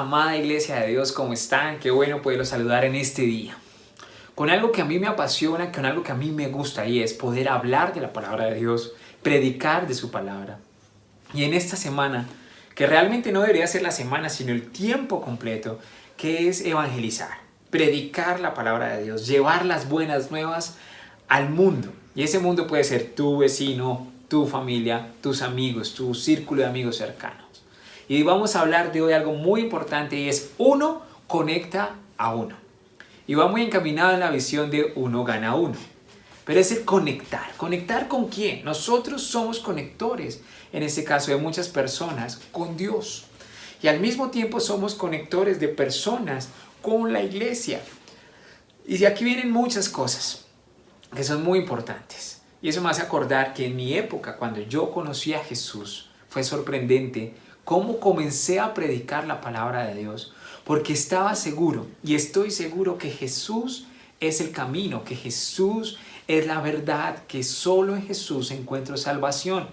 amada iglesia de Dios, ¿cómo están? Qué bueno poderlos saludar en este día. Con algo que a mí me apasiona, con algo que a mí me gusta y es poder hablar de la palabra de Dios, predicar de su palabra. Y en esta semana, que realmente no debería ser la semana, sino el tiempo completo, que es evangelizar, predicar la palabra de Dios, llevar las buenas nuevas al mundo. Y ese mundo puede ser tu vecino, tu familia, tus amigos, tu círculo de amigos cercanos. Y vamos a hablar de hoy algo muy importante y es uno conecta a uno. Y va muy encaminado en la visión de uno gana uno. Pero es el conectar. ¿Conectar con quién? Nosotros somos conectores, en este caso de muchas personas, con Dios. Y al mismo tiempo somos conectores de personas con la iglesia. Y de aquí vienen muchas cosas que son muy importantes. Y eso me hace acordar que en mi época, cuando yo conocí a Jesús, fue sorprendente cómo comencé a predicar la palabra de Dios, porque estaba seguro y estoy seguro que Jesús es el camino, que Jesús es la verdad, que solo en Jesús encuentro salvación.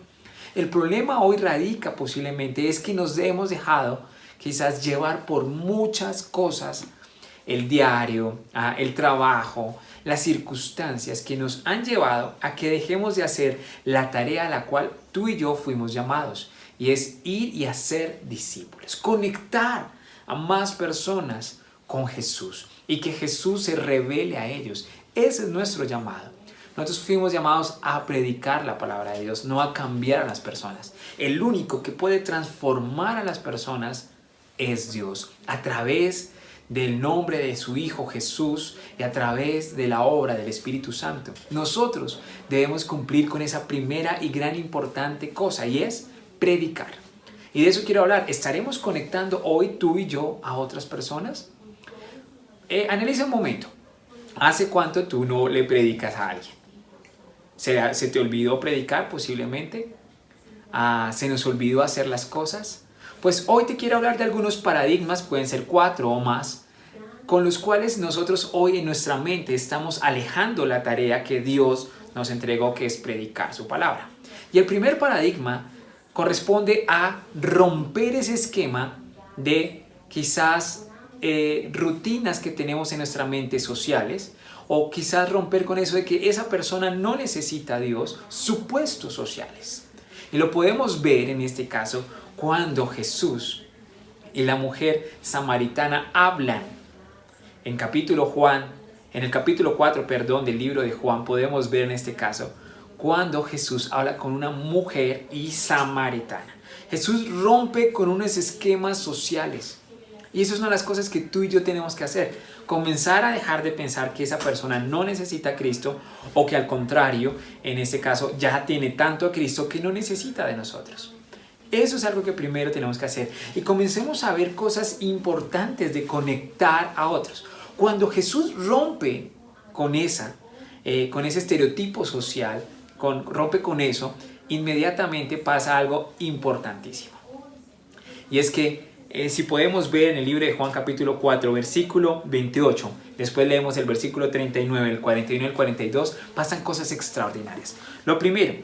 El problema hoy radica posiblemente es que nos hemos dejado quizás llevar por muchas cosas, el diario, el trabajo, las circunstancias que nos han llevado a que dejemos de hacer la tarea a la cual tú y yo fuimos llamados. Y es ir y hacer discípulos, conectar a más personas con Jesús y que Jesús se revele a ellos. Ese es nuestro llamado. Nosotros fuimos llamados a predicar la palabra de Dios, no a cambiar a las personas. El único que puede transformar a las personas es Dios, a través del nombre de su Hijo Jesús y a través de la obra del Espíritu Santo. Nosotros debemos cumplir con esa primera y gran importante cosa y es predicar. Y de eso quiero hablar. ¿Estaremos conectando hoy tú y yo a otras personas? Analiza un momento. ¿Hace cuánto tú no le predicas a alguien? ¿Se te olvidó predicar posiblemente? ¿Se nos olvidó hacer las cosas? Pues hoy te quiero hablar de algunos paradigmas, pueden ser 4 o más, con los cuales nosotros hoy en nuestra mente estamos alejando la tarea que Dios nos entregó, que es predicar su palabra. Y el primer paradigma corresponde a romper ese esquema de quizás rutinas que tenemos en nuestra mente sociales, o quizás romper con eso de que esa persona no necesita a Dios, supuestos sociales. Y lo podemos ver en este caso cuando Jesús y la mujer samaritana hablan. En el capítulo 4, del libro de Juan, podemos ver en este caso cuando Jesús habla con una mujer y samaritana. Jesús rompe con unos esquemas sociales. Y eso es una de las cosas que tú y yo tenemos que hacer. Comenzar a dejar de pensar que esa persona no necesita a Cristo o que al contrario, en este caso, ya tiene tanto a Cristo que no necesita de nosotros. Eso es algo que primero tenemos que hacer. Y comencemos a ver cosas importantes de conectar a otros. Cuando Jesús rompe con ese estereotipo social, rompe con eso, inmediatamente pasa algo importantísimo. Y es que si podemos ver en el libro de Juan capítulo 4, versículo 28, después leemos el versículo 39, el 41 y el 42, pasan cosas extraordinarias. Lo primero,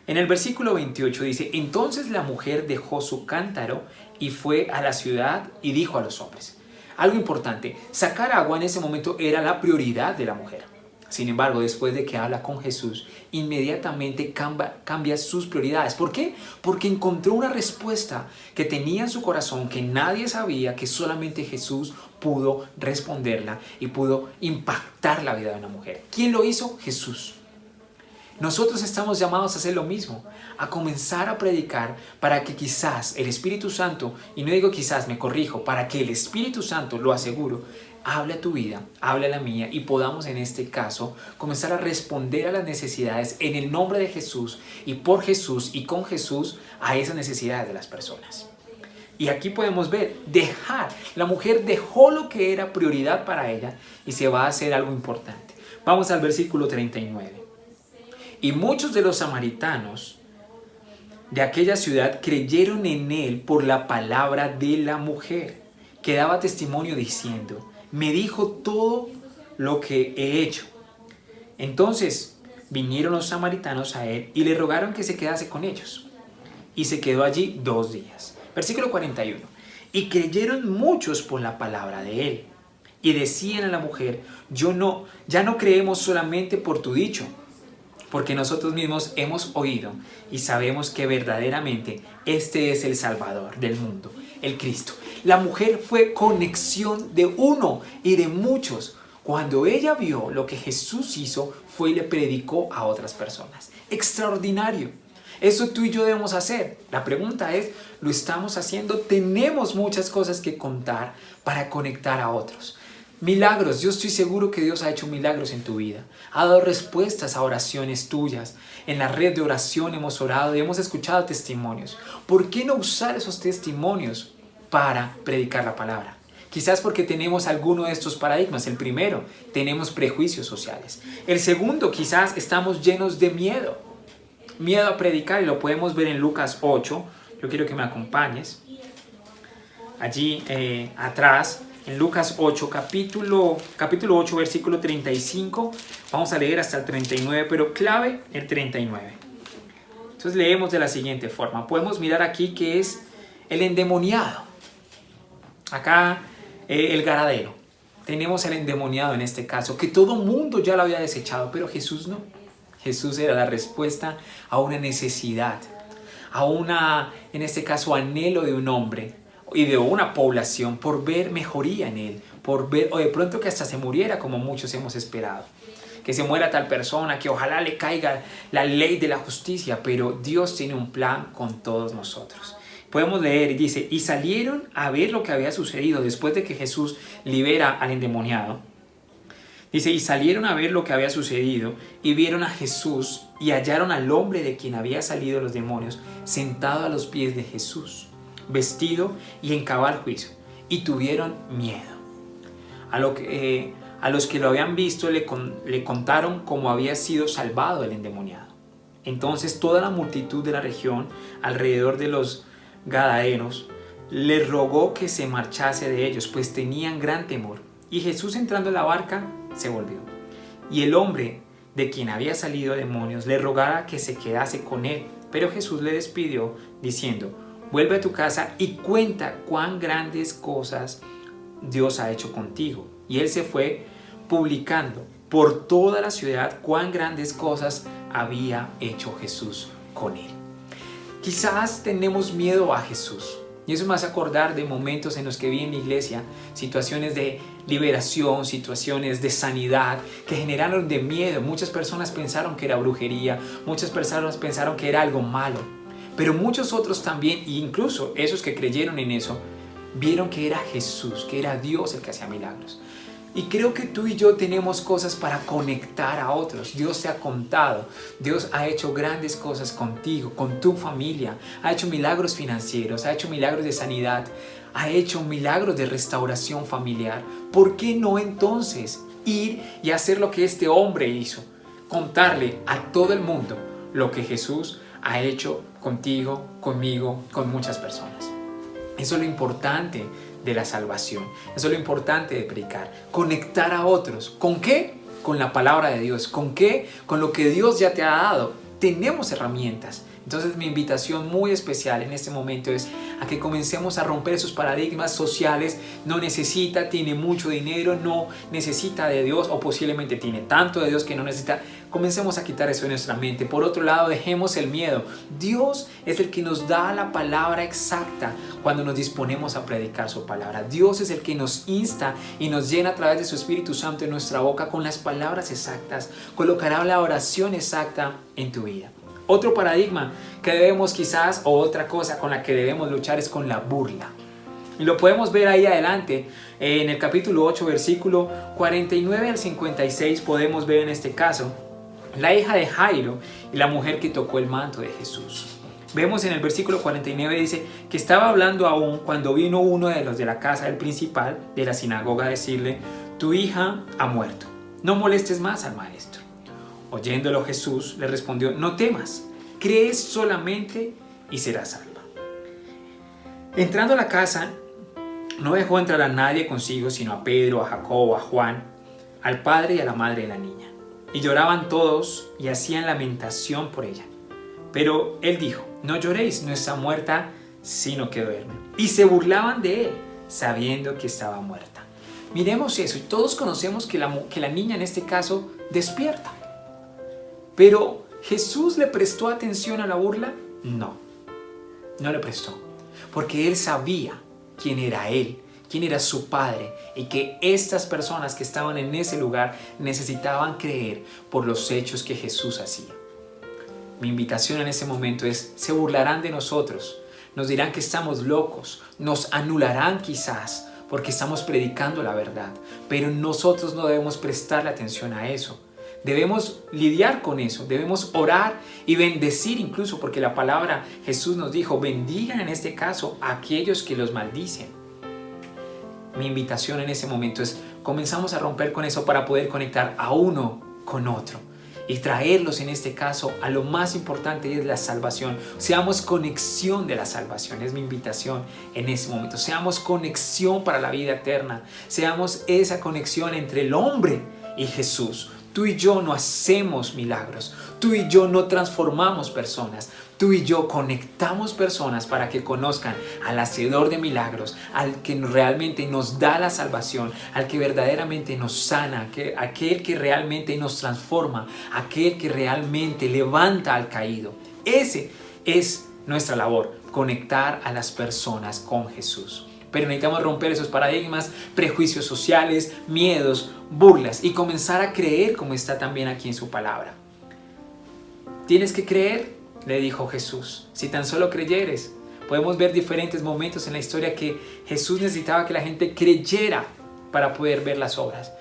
en el versículo 28 dice: entonces la mujer dejó su cántaro y fue a la ciudad y dijo a los hombres. Algo importante, sacar agua en ese momento era la prioridad de la mujer. Sin embargo, después de que habla con Jesús, inmediatamente cambia sus prioridades. ¿Por qué? Porque encontró una respuesta que tenía en su corazón, que nadie sabía, que solamente Jesús pudo responderla y pudo impactar la vida de una mujer. ¿Quién lo hizo? Jesús. Nosotros estamos llamados a hacer lo mismo, a comenzar a predicar para que quizás el Espíritu Santo, y no digo quizás, me corrijo, para que el Espíritu Santo, lo aseguro, hable a tu vida, hable a la mía y podamos en este caso comenzar a responder a las necesidades en el nombre de Jesús y por Jesús y con Jesús a esas necesidades de las personas. Y aquí podemos ver, la mujer dejó lo que era prioridad para ella y se va a hacer algo importante. Vamos al versículo 39. Y muchos de los samaritanos de aquella ciudad creyeron en él por la palabra de la mujer, que daba testimonio diciendo: me dijo todo lo que he hecho. Entonces vinieron los samaritanos a él y le rogaron que se quedase con ellos. Y se quedó allí 2 días. Versículo 41. Y creyeron muchos por la palabra de él. Y decían a la mujer: ya no creemos solamente por tu dicho, porque nosotros mismos hemos oído y sabemos que verdaderamente este es el Salvador del mundo, el Cristo. La mujer fue conexión de uno y de muchos. Cuando ella vio lo que Jesús hizo, fue y le predicó a otras personas. Extraordinario. Eso tú y yo debemos hacer. La pregunta es, ¿lo estamos haciendo? Tenemos muchas cosas que contar para conectar a otros. Milagros, yo estoy seguro que Dios ha hecho milagros en tu vida. Ha dado respuestas a oraciones tuyas. En la red de oración hemos orado y hemos escuchado testimonios. ¿Por qué no usar esos testimonios para predicar la palabra? Quizás porque tenemos alguno de estos paradigmas. El primero, tenemos prejuicios sociales. El segundo, quizás estamos llenos de miedo. Miedo a predicar, y lo podemos ver en Lucas 8. Yo quiero que me acompañes. Allí atrás, en Lucas 8, capítulo 8, versículo 35. Vamos a leer hasta el 39, pero clave el 39. Entonces leemos de la siguiente forma. Podemos mirar aquí que es el endemoniado. Acá el Garadeno. Tenemos el endemoniado en este caso, que todo mundo ya lo había desechado, pero Jesús no. Jesús era la respuesta a una necesidad, a una, en este caso, anhelo de un hombre y de una población por ver mejoría en él, por ver, o de pronto que hasta se muriera como muchos hemos esperado. Que se muera tal persona, que ojalá le caiga la ley de la justicia, pero Dios tiene un plan con todos nosotros. Podemos leer, dice, y salieron a ver lo que había sucedido después de que Jesús libera al endemoniado. Dice, y salieron a ver lo que había sucedido y vieron a Jesús y hallaron al hombre de quien había salido los demonios sentado a los pies de Jesús, vestido y en cabal juicio, y tuvieron miedo. A los que lo habían visto le contaron cómo había sido salvado el endemoniado. Entonces toda la multitud de la región alrededor de los Gadarenos le rogó que se marchase de ellos, pues tenían gran temor. Y Jesús, entrando en la barca, se volvió. Y el hombre de quien había salido demonios le rogara que se quedase con él. Pero Jesús le despidió diciendo: vuelve a tu casa y cuenta cuán grandes cosas Dios ha hecho contigo. Y él se fue publicando por toda la ciudad cuán grandes cosas había hecho Jesús con él. Quizás tenemos miedo a Jesús. Y eso me hace acordar de momentos en los que vi en mi iglesia situaciones de liberación, situaciones de sanidad que generaron de miedo. Muchas personas pensaron que era brujería, muchas personas pensaron que era algo malo. Pero muchos otros también, e incluso esos que creyeron en eso, vieron que era Jesús, que era Dios el que hacía milagros. Y creo que tú y yo tenemos cosas para conectar a otros. Dios te ha contado. Dios ha hecho grandes cosas contigo, con tu familia. Ha hecho milagros financieros, ha hecho milagros de sanidad, ha hecho milagros de restauración familiar. ¿Por qué no entonces ir y hacer lo que este hombre hizo? Contarle a todo el mundo lo que Jesús ha hecho contigo, conmigo, con muchas personas. Eso es lo importante de la salvación. Eso es lo importante de predicar. Conectar a otros. ¿Con qué? Con la palabra de Dios. ¿Con qué? Con lo que Dios ya te ha dado. Tenemos herramientas. Entonces mi invitación muy especial en este momento es a que comencemos a romper esos paradigmas sociales. No necesita, tiene mucho dinero, no necesita de Dios, o posiblemente tiene tanto de Dios que no necesita. Comencemos a quitar eso de nuestra mente. Por otro lado, dejemos el miedo. Dios es el que nos da la palabra exacta cuando nos disponemos a predicar su palabra. Dios es el que nos insta y nos llena a través de su Espíritu Santo en nuestra boca con las palabras exactas. Colocará la oración exacta en tu vida. Otro paradigma que debemos quizás, o otra cosa con la que debemos luchar, es con la burla. Y lo podemos ver ahí adelante, en el capítulo 8, versículo 49 al 56, podemos ver en este caso la hija de Jairo y la mujer que tocó el manto de Jesús. Vemos en el versículo 49, dice que estaba hablando aún cuando vino uno de los de la casa del principal de la sinagoga a decirle: tu hija ha muerto, no molestes más al maestro. Oyéndolo Jesús le respondió: no temas, crees solamente y serás salva. Entrando a la casa, no dejó entrar a nadie consigo, sino a Pedro, a Jacobo, a Juan, al padre y a la madre de la niña. Y lloraban todos y hacían lamentación por ella. Pero él dijo: no lloréis, no está muerta, sino que duerme. Y se burlaban de él, sabiendo que estaba muerta. Miremos eso, y todos conocemos que la niña en este caso despierta. Pero ¿Jesús le prestó atención a la burla? No le prestó. Porque él sabía quién era él, quién era su padre, y que estas personas que estaban en ese lugar necesitaban creer por los hechos que Jesús hacía. Mi invitación en ese momento es: se burlarán de nosotros, nos dirán que estamos locos, nos anularán quizás porque estamos predicando la verdad, pero nosotros no debemos prestarle atención a eso. Debemos lidiar con eso, debemos orar y bendecir incluso, porque la palabra Jesús nos dijo: bendigan en este caso a aquellos que los maldicen. Mi invitación en ese momento es: comenzamos a romper con eso para poder conectar a uno con otro y traerlos en este caso a lo más importante, y es la salvación. Seamos conexión de la salvación, es mi invitación en ese momento. Seamos conexión para la vida eterna, seamos esa conexión entre el hombre y Jesús. Tú y yo no hacemos milagros, tú y yo no transformamos personas, tú y yo conectamos personas para que conozcan al hacedor de milagros, al que realmente nos da la salvación, al que verdaderamente nos sana, aquel que realmente nos transforma, aquel que realmente levanta al caído. Ese es nuestra labor, conectar a las personas con Jesús. Pero necesitamos romper esos paradigmas, prejuicios sociales, miedos, burlas, y comenzar a creer como está también aquí en su palabra. Tienes que creer, le dijo Jesús, si tan solo creyeres. Podemos ver diferentes momentos en la historia que Jesús necesitaba que la gente creyera para poder ver las obras.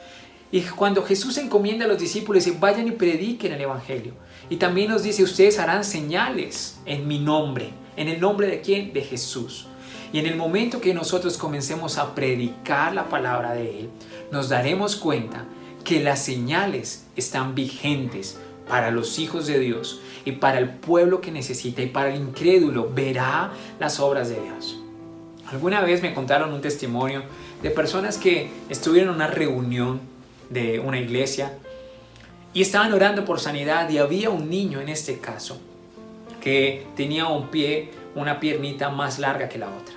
Y cuando Jesús encomienda a los discípulos, dice: vayan y prediquen el evangelio. Y también nos dice: ustedes harán señales en mi nombre. ¿En el nombre de quién? De Jesús. Y en el momento que nosotros comencemos a predicar la palabra de Él, nos daremos cuenta que las señales están vigentes para los hijos de Dios y para el pueblo que necesita, y para el incrédulo verá las obras de Dios. Alguna vez me contaron un testimonio de personas que estuvieron en una reunión de una iglesia y estaban orando por sanidad, y había un niño en este caso que tenía una piernita más larga que la otra.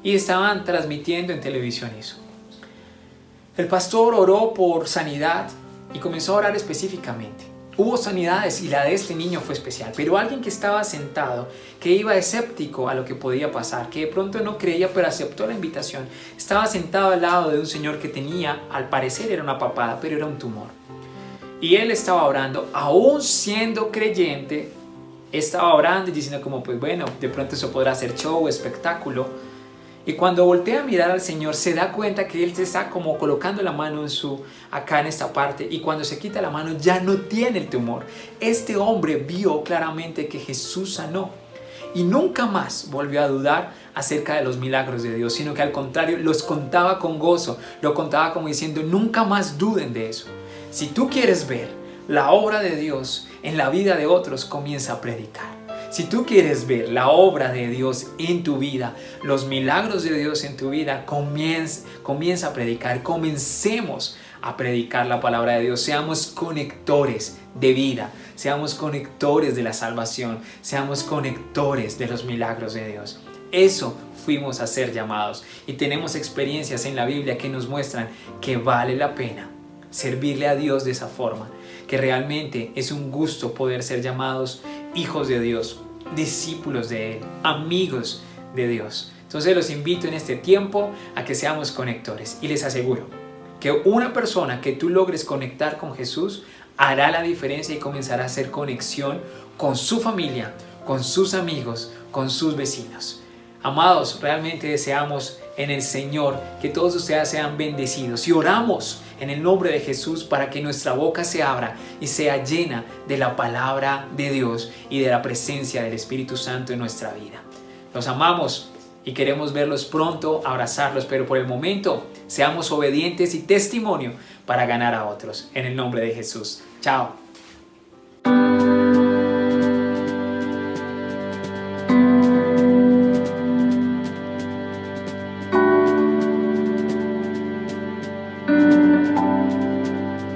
Y estaban transmitiendo en televisión eso. El pastor oró por sanidad y comenzó a orar específicamente. Hubo sanidades y la de este niño fue especial. Pero alguien que estaba sentado, que iba escéptico a lo que podía pasar, que de pronto no creía pero aceptó la invitación, estaba sentado al lado de un señor que tenía, al parecer era una papada, pero era un tumor. Y él estaba orando, aún siendo creyente, estaba orando y diciendo como: pues bueno, de pronto eso podrá ser show, espectáculo. Y cuando voltea a mirar al Señor, se da cuenta que Él se está como colocando la mano acá en esta parte, y cuando se quita la mano ya no tiene el tumor. Este hombre vio claramente que Jesús sanó y nunca más volvió a dudar acerca de los milagros de Dios, sino que al contrario los contaba con gozo, lo contaba como diciendo: nunca más duden de eso. Si tú quieres ver la obra de Dios en la vida de otros, comienza a predicar. Si tú quieres ver la obra de Dios en tu vida, los milagros de Dios en tu vida, comienza a predicar. Comencemos a predicar la palabra de Dios. Seamos conectores de vida, seamos conectores de la salvación, seamos conectores de los milagros de Dios. Eso fuimos a ser llamados, y tenemos experiencias en la Biblia que nos muestran que vale la pena servirle a Dios de esa forma, que realmente es un gusto poder ser llamados hijos de Dios, discípulos de Él, amigos de Dios. Entonces los invito en este tiempo a que seamos conectores, y les aseguro que una persona que tú logres conectar con Jesús hará la diferencia y comenzará a hacer conexión con su familia, con sus amigos, con sus vecinos. Amados, realmente deseamos en el Señor que todos ustedes sean bendecidos, y oramos en el nombre de Jesús para que nuestra boca se abra y sea llena de la palabra de Dios y de la presencia del Espíritu Santo en nuestra vida. Los amamos y queremos verlos pronto, abrazarlos, pero por el momento seamos obedientes y testimonio para ganar a otros. En el nombre de Jesús. Chao.